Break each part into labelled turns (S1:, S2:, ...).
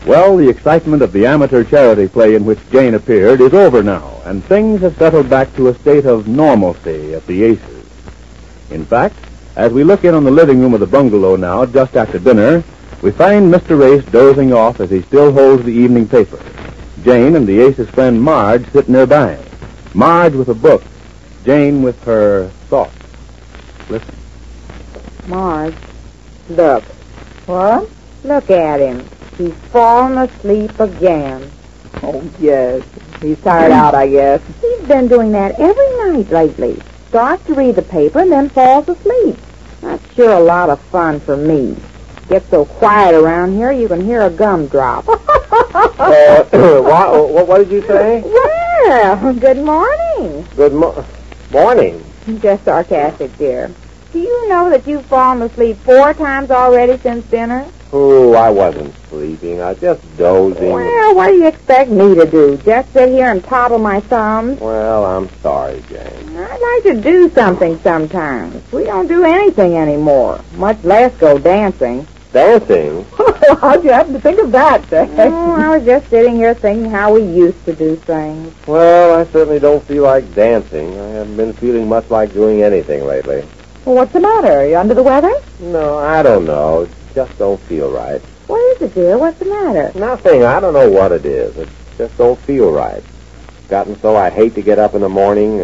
S1: Well, the excitement of the amateur charity play in which Jane appeared is over now, and things have settled back to a state of normalcy at the Aces. In fact, as we look in on the living room of the bungalow now, just after dinner, we find Mr. Ace dozing off as he still holds the evening paper. Jane and the Ace's friend Marge sit nearby. Marge with a book, Jane with her thoughts. Listen.
S2: Marge, look.
S3: What?
S2: Look at him. He's fallen asleep again.
S3: Oh, yes. He's tired out, I guess.
S2: He's been doing that every night lately. Starts to read the paper and then falls asleep. That's sure a lot of fun for me. Gets so quiet around here you can hear a gum drop.
S4: What did you say?
S2: Well, good morning.
S4: Good morning.
S2: Just sarcastic, dear. Do you know that you've fallen asleep 4 times already since dinner?
S4: Oh, I wasn't sleeping. I was just dozing.
S2: Well, what do you expect me to do? Just sit here and toddle my thumbs?
S4: Well, I'm sorry, Jane.
S2: I'd like to do something sometimes. We don't do anything anymore, much less go dancing.
S4: Dancing?
S3: How'd you happen to think of that, Jane?
S2: Oh, I was just sitting here thinking how we used to do things.
S4: Well, I certainly don't feel like dancing. I haven't been feeling much like doing anything lately.
S3: Well, what's the matter? Are you under the weather?
S4: No, I don't know. Just don't feel right.
S2: What is it, dear? What's the matter?
S4: Nothing. I don't know what it is. It just don't feel right. It's gotten so I hate to get up in the morning,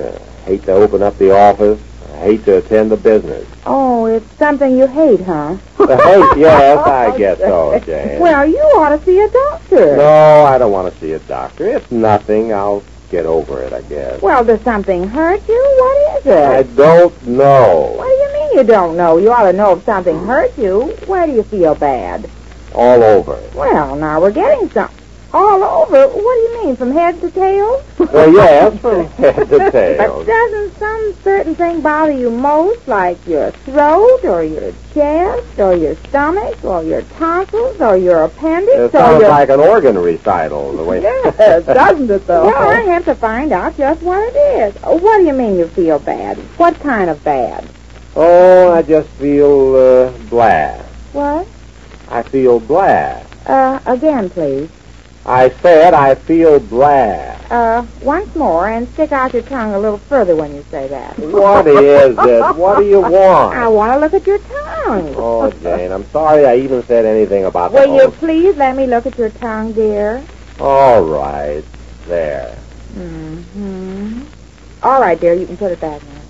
S4: hate to open up the office, I hate to attend the business.
S2: Oh, it's something you hate, huh?
S4: The hate? Yes, I guess so, Jane.
S2: Well, you ought to see a doctor.
S4: No, I don't want to see a doctor. It's nothing. I'll get over it, I guess.
S2: Well, does something hurt you? What is it?
S4: I don't know.
S2: What do you mean you don't know? You ought to know if something hurt you. Where do you feel bad?
S4: All over.
S2: Well, now we're getting some. All over? What do you mean, from head to tail?
S4: Well, yes, from head to tail.
S2: But doesn't some certain thing bother you most, like your throat, or your chest, or your stomach, or your tonsils, or your appendix?
S4: It sounds like an organ recital, the way...
S3: Yes, doesn't it, though?
S2: Well, I have to find out just what it is. What do you mean you feel bad? What kind of bad?
S4: Oh, I just feel, blah.
S2: What?
S4: I feel blah.
S2: Again, please.
S4: I said I feel blah.
S2: Once more, and stick out your tongue a little further when you say that.
S4: What is it? What do you want?
S2: I want to look at your tongue.
S4: Oh, Jane, I'm sorry I even said anything about
S2: Will you please let me look at your tongue, dear?
S4: All right. There.
S2: Mm-hmm. All right, dear, you can put it back now.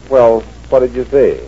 S4: Well, what did you see?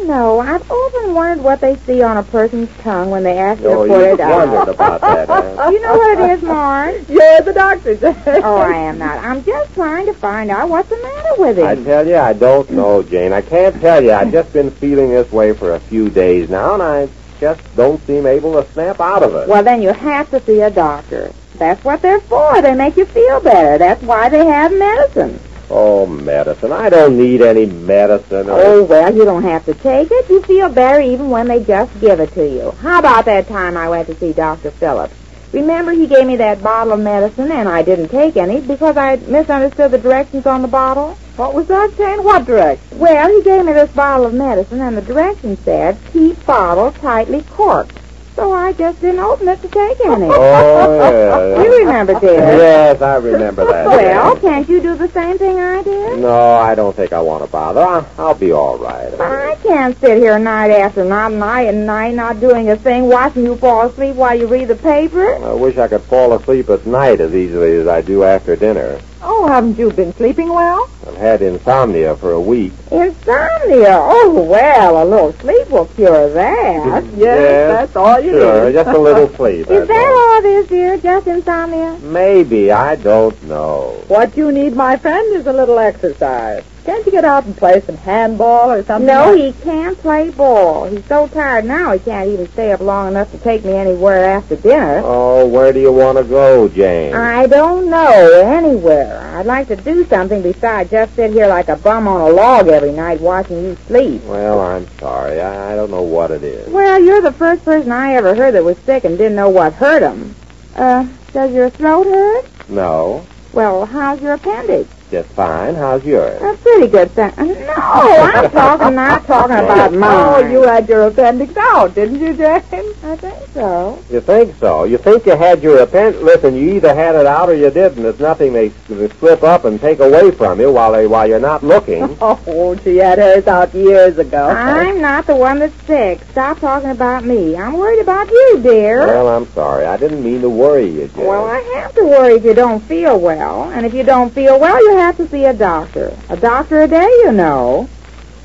S2: No, I've often wondered what they see on a person's tongue when they ask you to put it
S4: out. You wondered about that, huh?
S2: You know what it is, Marge?
S3: You're the doctor, Jane.
S2: Oh, I am not. I'm just trying to find out what's the matter with him.
S4: I tell you, I don't know, Jane. I can't tell you. I've just been feeling this way for a few days now, and I just don't seem able to snap out of it.
S2: Well, then you have to see a doctor. That's what they're for. They make you feel better. That's why they have medicine.
S4: Oh, medicine. I don't need any medicine.
S2: Oh, well, you don't have to take it. You feel better even when they just give it to you. How about that time I went to see Dr. Phillips? Remember he gave me that bottle of medicine and I didn't take any because I misunderstood the directions on the bottle?
S3: What was that, Jane? What directions?
S2: Well, he gave me this bottle of medicine and the directions said, keep bottle tightly corked. So I just didn't open it to take any.
S4: Oh, yeah.
S2: You remember, dear?
S4: Yes, I remember that.
S2: Well, can't you do the same thing I did?
S4: No, I don't think I want to bother. I'll be all right.
S2: But I can't sit here night after night and night not doing a thing, watching you fall asleep while you read the paper.
S4: I wish I could fall asleep at night as easily as I do after dinner.
S3: Oh, haven't you been sleeping well?
S4: I've had insomnia for a week.
S2: Insomnia? Oh, well, a little sleep will cure that.
S3: Yes, that's all you
S4: Sure,
S3: need.
S4: just a little sleep.
S2: Is that all it is, dear? Just insomnia?
S4: Maybe. I don't know.
S3: What you need, my friend, is a little exercise. Can't you get out and play some handball or something?
S2: No, he can't play ball. He's so tired now he can't even stay up long enough to take me anywhere after dinner.
S4: Oh, where do you want to go, Jane?
S2: I don't know. Anywhere. I'd like to do something besides just sit here like a bum on a log every night watching you sleep.
S4: Well, I'm sorry. I don't know what it is.
S2: Well, you're the first person I ever heard that was sick and didn't know what hurt him. Does your throat hurt?
S4: No.
S2: Well, how's your appendix?
S4: just fine. How's yours?
S2: A pretty good thing. No, I'm not talking about mine.
S3: Oh, you had your appendix out, didn't you, Jane?
S2: I think so.
S4: You think so? You think you had your appendix? Listen, you either had it out or you didn't. There's nothing they slip up and take away from you while you're not looking.
S3: Oh, she had hers out years ago.
S2: I'm not the one that's sick. Stop talking about me. I'm worried about you, dear.
S4: Well, I'm sorry. I didn't mean to worry you, Jane.
S2: Well, I have to worry if you don't feel well. And if you don't feel well, you have to see a doctor. A doctor a day, you know.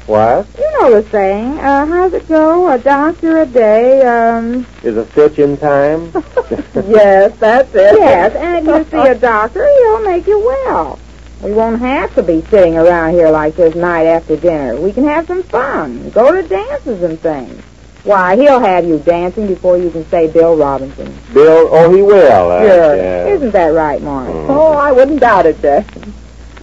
S4: What?
S2: You know the saying. How's it go? A doctor a day,
S4: Is a stitch in time?
S3: Yes, that's it.
S2: Yes, and if you see a doctor, he'll make you well. We won't have to be sitting around here like this night after dinner. We can have some fun. Go to dances and things. Why, he'll have you dancing before you can say Bill Robinson.
S4: Bill? Oh, he will.
S3: Sure.
S4: Yeah.
S2: Isn't that right, Mark?
S3: Oh, I wouldn't doubt it, Jane.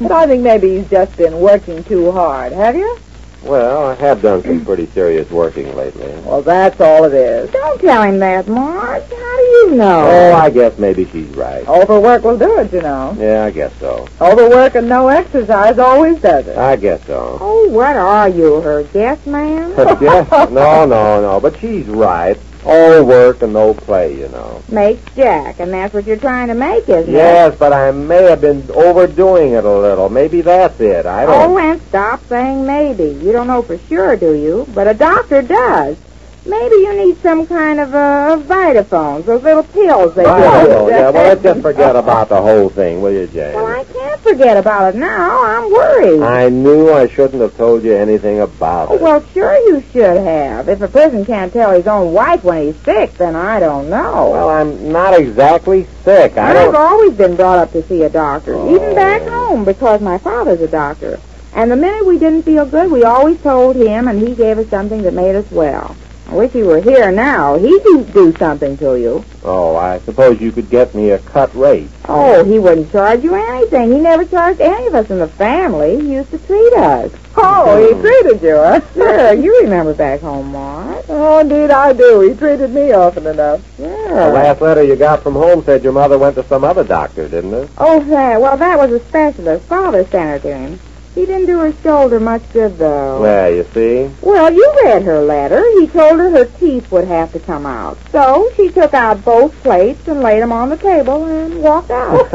S3: But I think maybe he's just been working too hard. Have you?
S4: Well, I have done some pretty serious working lately.
S3: Well, that's all it is.
S2: Don't tell him that, Mark. How do you know?
S4: Oh, I guess maybe she's right.
S3: Overwork will do it, you know.
S4: Yeah, I guess so.
S3: Overwork and no exercise always does it.
S4: I guess so.
S2: Oh, what are you, her guest man?
S4: Yeah? No. But she's right. All work and no play, you know.
S2: Makes Jack, and that's what you're trying to make, isn't it?
S4: Yes, but I may have been overdoing it a little. Maybe that's it. I don't...
S2: Oh, and stop saying maybe. You don't know for sure, do you? But a doctor does. Maybe you need some kind of Vitaphones, those little pills they give you.
S4: Yeah, well, let's just forget about the whole thing, will you, Jane?
S2: Well, I can't forget about it now. I'm worried.
S4: I knew I shouldn't have told you anything about it.
S2: Well, sure you should have. If a person can't tell his own wife when he's sick, then I don't know.
S4: Well, I'm not exactly sick.
S2: I've always been brought up to see a doctor,
S4: Oh.
S2: even back home, because my father's a doctor. And the minute we didn't feel good, we always told him, and he gave us something that made us well. I wish he were here now. He'd do something to you.
S4: Oh, I suppose you could get me a cut rate.
S2: Oh, he wouldn't charge you anything. He never charged any of us in the family. He used to treat us.
S3: Oh, he treated you, huh?
S2: Sure, you remember back home, Mark.
S3: Oh, indeed I do. He treated me often enough.
S4: The
S2: Sure.
S4: last letter you got from home said your mother went to some other doctor, didn't it?
S2: Oh, that was a specialist. Father sent her to him. He didn't do her shoulder much good, though.
S4: Well, you see.
S2: Well, you read her letter. He told her teeth would have to come out. So she took out both plates and laid them on the table and walked out.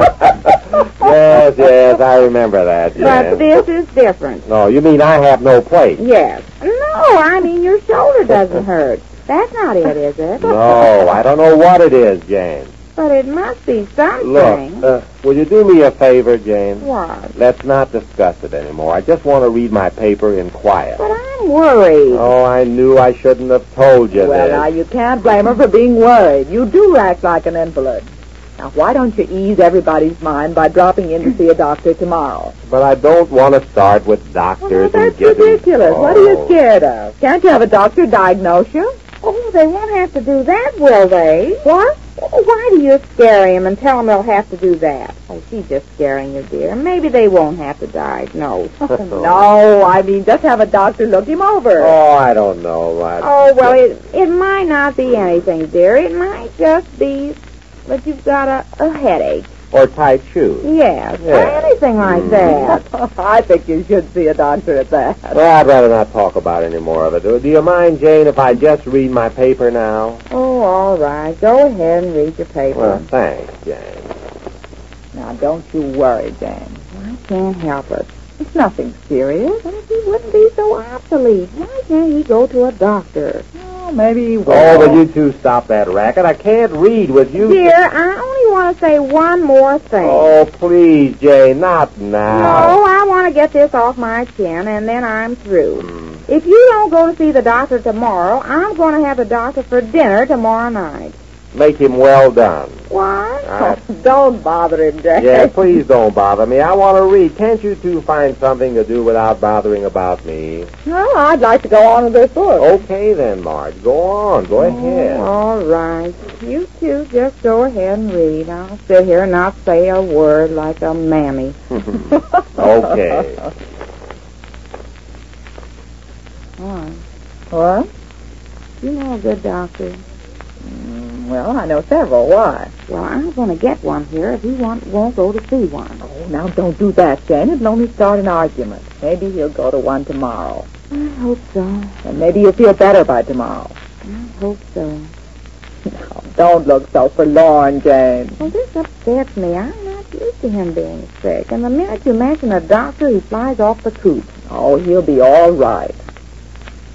S4: Yes, I remember that, Jan.
S2: But this is different.
S4: No, you mean I have no plate?
S2: Yes. No, I mean your shoulder doesn't hurt. That's not it, is it?
S4: No, I don't know what it is, Jane.
S2: But it must be something.
S4: Look, will you do me a favor, Jane?
S2: What?
S4: Let's not discuss it anymore. I just want to read my paper in quiet.
S2: But I'm worried.
S4: Oh, I knew I shouldn't have told you
S3: Well,
S4: this.
S3: now, you can't blame her for being worried. You do act like an invalid. Now, why don't you ease everybody's mind by dropping in to see a doctor tomorrow?
S4: But I don't want to start with
S3: Well,
S4: doctors
S3: that's
S4: and getting...
S3: ridiculous. What are you
S4: Oh.
S3: scared of? Can't you have a doctor diagnose you?
S2: Oh, they won't have to do that, will they?
S3: What?
S2: Oh, why do you scare him and tell him they'll have to do that? Oh, she's just scaring you, dear. Maybe they won't have to diagnose.
S3: No, I mean, just have a doctor look him over.
S4: Oh, I don't know.
S2: Oh, well, it might not be anything, dear. It might just be that you've got a headache.
S4: Or tight shoes.
S2: Yes, or
S4: Yeah.
S2: anything like that.
S3: I think you should see a doctor at that.
S4: Well, I'd rather not talk about any more of it. Do you mind, Jane, if I just read my paper now?
S2: Oh, all right. Go ahead and read your paper.
S4: Well, thanks, Jane.
S3: Now, don't you worry, Jane.
S2: I can't help it.
S3: It's nothing serious.
S2: But if he wouldn't be so obsolete, why can't he go to a doctor?
S3: Oh, maybe he will.
S4: Oh, will you two stop that racket? I can't read with you.
S2: Dear, I only want to say one more thing.
S4: Oh, please, Jane, not now.
S2: No, I want to get this off my chin, and then I'm through. If you don't go to see the doctor tomorrow, I'm going to have the doctor for dinner tomorrow night.
S4: Make him well done.
S2: What?
S3: Don't bother him, Jane.
S4: Yeah, please don't bother me. I want to read. Can't you two find something to do without bothering about me?
S3: Well, I'd like to go on with this book.
S4: Okay, then, Marge. Go on. Go ahead.
S2: All right. You two just go ahead and read. I'll sit here and not say a word like a mammy.
S4: Okay.
S2: What?
S3: What?
S2: You know a good doctor.
S3: Well, I know several. Why?
S2: Well, I'm going to get one here if he won't go to see one.
S3: Oh, now don't do that, Jane. It'll only start an argument. Maybe he'll go to one tomorrow.
S2: I hope so.
S3: And maybe you'll feel better by tomorrow.
S2: I hope so.
S3: Now, don't look so forlorn, Jane.
S2: Well, this upsets me. I'm not used to him being sick. And the minute you mention a doctor, he flies off the coop.
S3: Oh, he'll be all right.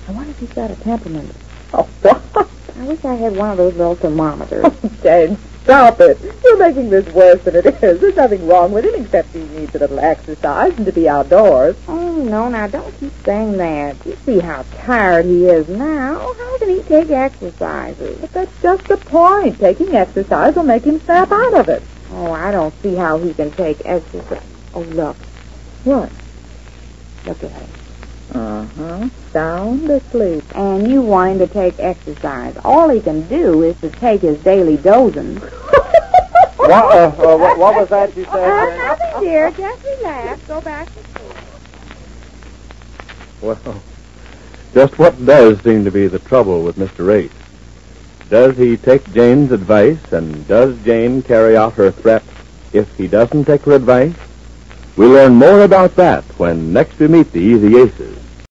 S2: I wonder if he's got a temperament.
S3: Oh, what?
S2: I wish I had one of those little thermometers.
S3: Oh, Jane, stop it. You're making this worse than it is. There's nothing wrong with him except he needs a little exercise and to be outdoors.
S2: Oh, no, now don't keep saying that. You see how tired he is now. How can he take exercises?
S3: But that's just the point. Taking exercise will make him snap out of it.
S2: Oh, I don't see how he can take exercise. Oh, look.
S3: What?
S2: Look at him.
S3: Uh-huh. Sound asleep.
S2: And you want him to take exercise. All he can do is to take his daily dozing.
S4: What was that you said?
S2: Nothing, dear. Just relax. Go back to sleep.
S1: Well, just what does seem to be the trouble with Mr. Ace? Does he take Jane's advice, and does Jane carry out her threat if he doesn't take her advice? We'll learn more about that when next we meet the Easy Aces.